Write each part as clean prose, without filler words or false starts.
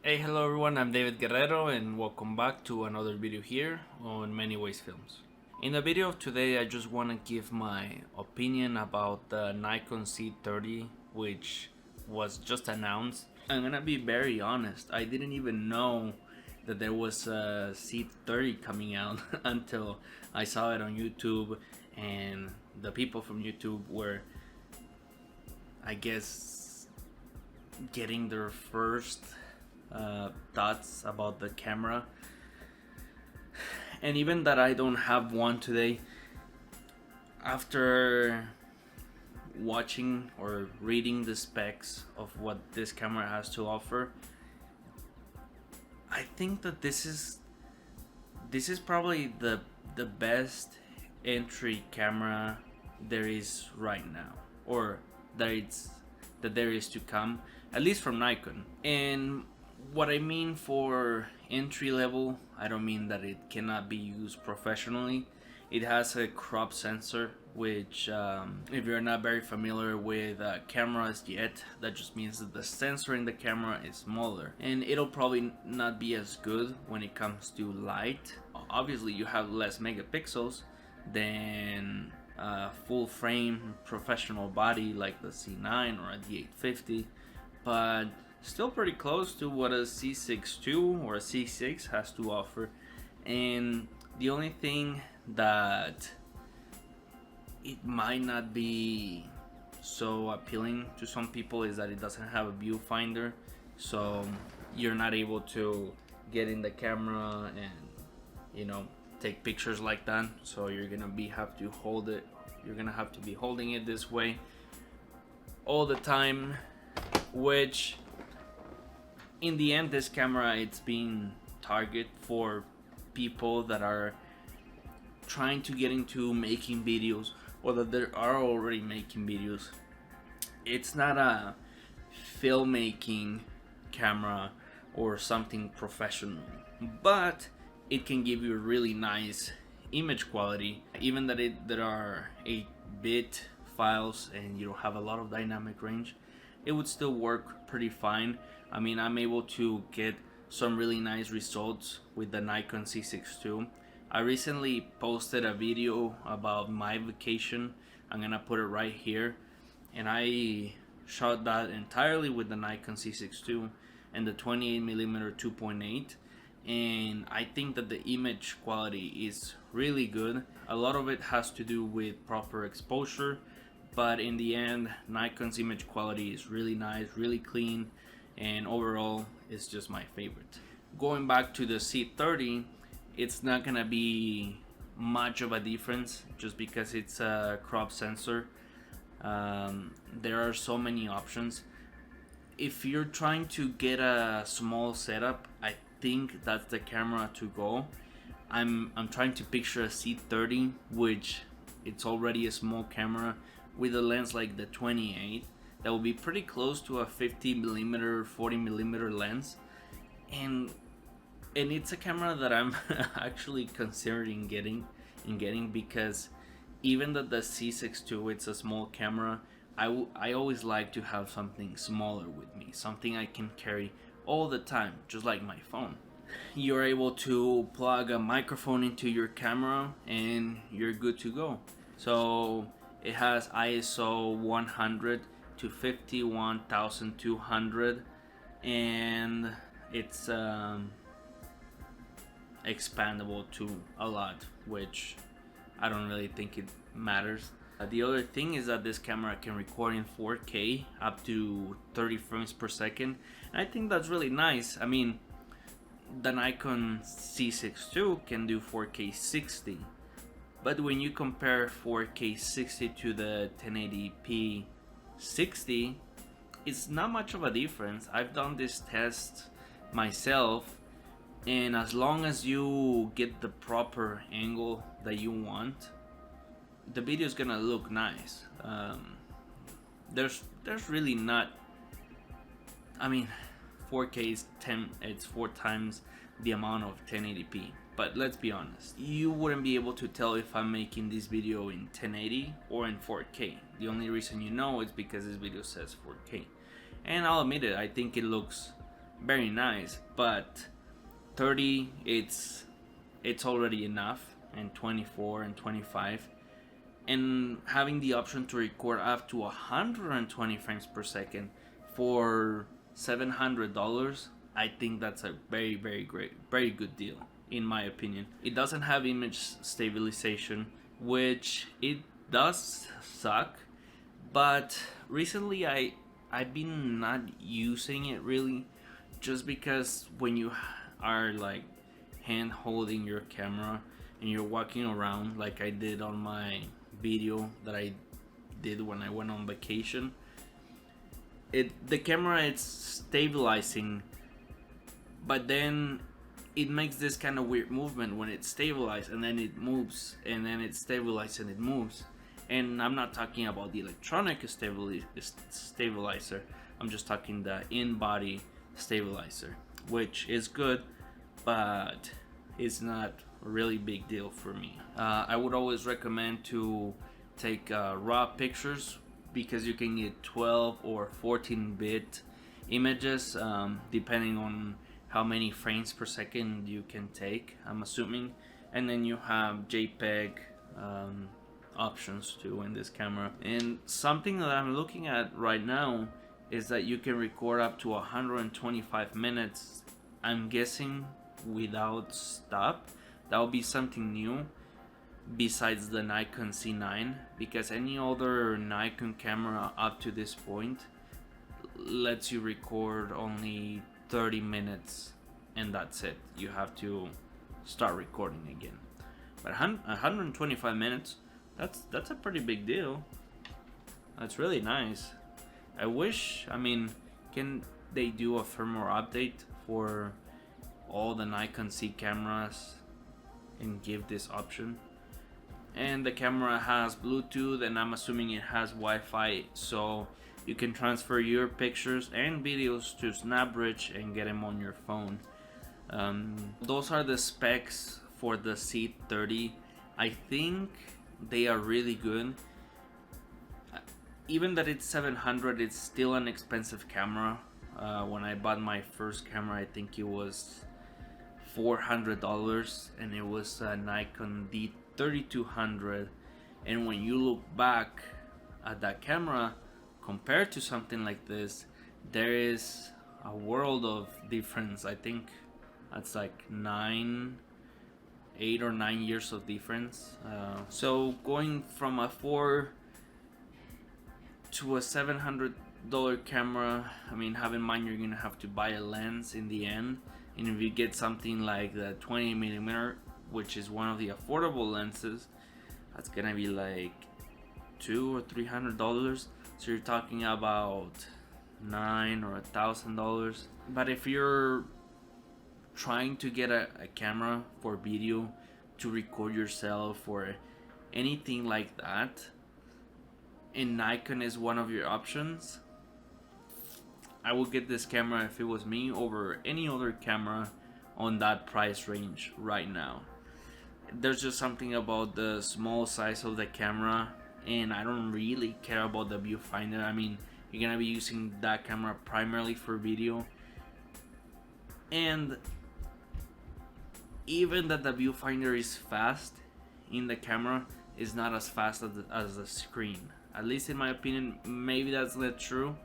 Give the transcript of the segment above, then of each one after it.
Hey, hello everyone, I'm David Guerrero and welcome back to another video here on Many Ways Films. In the video of today, I just want to give my opinion about the Nikon Z30, which was just announced. I'm gonna be very honest, I didn't even know that there was a Z30 coming out until I saw it on YouTube, and the people from YouTube were, I guess, getting their first thoughts about the camera. And even that I don't have one today, after watching or reading the specs of what this camera has to offer, I think that this is probably the best entry camera there is right now, or that there is to come, at least from Nikon. And what I mean for entry level, I don't mean that it cannot be used professionally. It has a crop sensor, which if you're not very familiar with cameras yet, that just means that the sensor in the camera is smaller, and it'll probably not be as good when it comes to light. Obviously you have less megapixels than a full frame professional body like the C9 or a D850, but still pretty close to what a C6 or a C6 has to offer. And the only thing that it might not be so appealing to some people is that it doesn't have a viewfinder, so you're not able to get in the camera and, you know, take pictures like that. So you're gonna have to hold it, you're gonna have to be holding it this way all the time, which in the end, this camera, it's being targeted for people that are trying to get into making videos, or that they are already making videos. It's not a filmmaking camera or something professional, but it can give you a really nice image quality. Even that there are 8-bit files and you don't have a lot of dynamic range, it would still work pretty fine. I mean, I'm able to get some really nice results with the Nikon Z6 II. I recently posted a video about my vacation. I'm gonna put it right here, and I shot that entirely with the Nikon Z6 II and the 28mm 2.8, and I think that the image quality is really good. A lot of it has to do with proper exposure, but in the end, Nikon's image quality is really nice, really clean, and overall it's just my favorite. Going back to the Z30, it's not gonna be much of a difference just because it's a crop sensor. There are so many options. If you're trying to get a small setup, I think that's the camera to go. I'm trying to picture a Z30, which it's already a small camera with a lens like the 28 that will be pretty close to a 50mm 40mm lens, and it's a camera that I'm actually considering getting because even though the C6 II, it's a small camera, I always like to have something smaller with me, something I can carry all the time, just like my phone. You're able to plug a microphone into your camera and you're good to go. So it has ISO 100 to 51,200, and it's expandable to a lot, which I don't really think it matters. The other thing is that this camera can record in 4K up to 30 frames per second, and I think that's really nice. I mean, the Nikon Z6 II can do 4K 60, but when you compare 4K 60 to the 1080p 60, it's not much of a difference. I've done this test myself, and as long as you get the proper angle that you want, the video is gonna look nice. There's really not, I mean, 4K is 4 times the amount of 1080p. But let's be honest, you wouldn't be able to tell if I'm making this video in 1080 or in 4K. The only reason you know is because this video says 4K. And I'll admit it, I think it looks very nice, but 30, it's already enough, and 24 and 25, and having the option to record up to 120 frames per second for $700, I think that's a very good deal, in my opinion. It doesn't have image stabilization, which it does suck, but recently I've been not using it really, just because when you are like hand holding your camera and you're walking around like I did on my video that I did when I went on vacation, the camera, it's stabilizing, but then it makes this kind of weird movement when it's stabilized, and then it moves, and then it's stabilized and it moves. And I'm not talking about the electronic stabilizer, I'm just talking the in-body stabilizer, which is good, but it's not a really big deal for me. I would always recommend to take raw pictures, because you can get 12 or 14-bit images, depending on how many frames per second you can take, I'm assuming. And then you have JPEG options too in this camera. And something that I'm looking at right now is that you can record up to 125 minutes, I'm guessing without stop. That would be something new besides the Nikon Z9, because any other Nikon camera up to this point lets you record only 30 minutes and that's it. You have to start recording again. But 125 minutes, that's a pretty big deal. That's really nice. I wish, can they do a firmware update for all the Nikon Z cameras and give this option? And the camera has Bluetooth, and I'm assuming it has Wi-Fi, so you can transfer your pictures and videos to SnapBridge and get them on your phone. Those are the specs for the Z30. I think they are really good. Even that it's $700, it's still an expensive camera. When I bought my first camera, I think it was $400, and it was a Nikon Z3200. And when you look back at that camera compared to something like this, there is a world of difference. I think that's like 8 or 9 years of difference. So going from a $400 to a $700 camera, have in mind you're gonna have to buy a lens in the end. And if you get something like the 20mm, which is one of the affordable lenses, that's gonna be like $200 or $300. So you're talking about $900 or $1,000. But if you're trying to get a camera for video to record yourself or anything like that, and Nikon is one of your options, I would get this camera if it was me over any other camera on that price range right now. There's just something about the small size of the camera, and I don't really care about the viewfinder. You're gonna be using that camera primarily for video, and even that the viewfinder is fast in the camera, is not as fast as the screen. At least in my opinion. Maybe that's not true,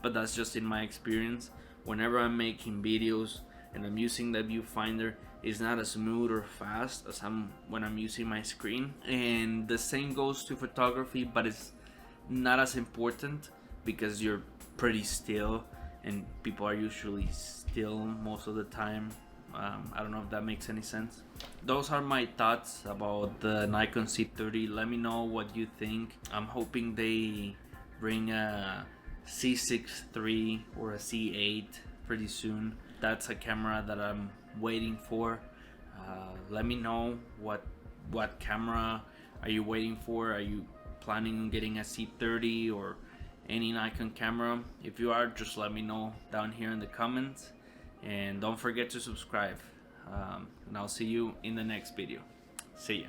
but that's just in my experience. Whenever I'm making videos and I'm using the viewfinder, it's not as smooth or fast as when I'm using my screen. And the same goes to photography, but it's not as important because you're pretty still, and people are usually still most of the time. I don't know if that makes any sense. Those are my thoughts about the Nikon Z30. Let me know what you think. I'm hoping they bring a C6 III or a C8 pretty soon. That's a camera that I'm waiting for. Let me know what camera are you waiting for. Are you planning on getting a Z30 or any Nikon camera? If you are, just let me know down here in the comments. And don't forget to subscribe. And I'll see you in the next video. See ya.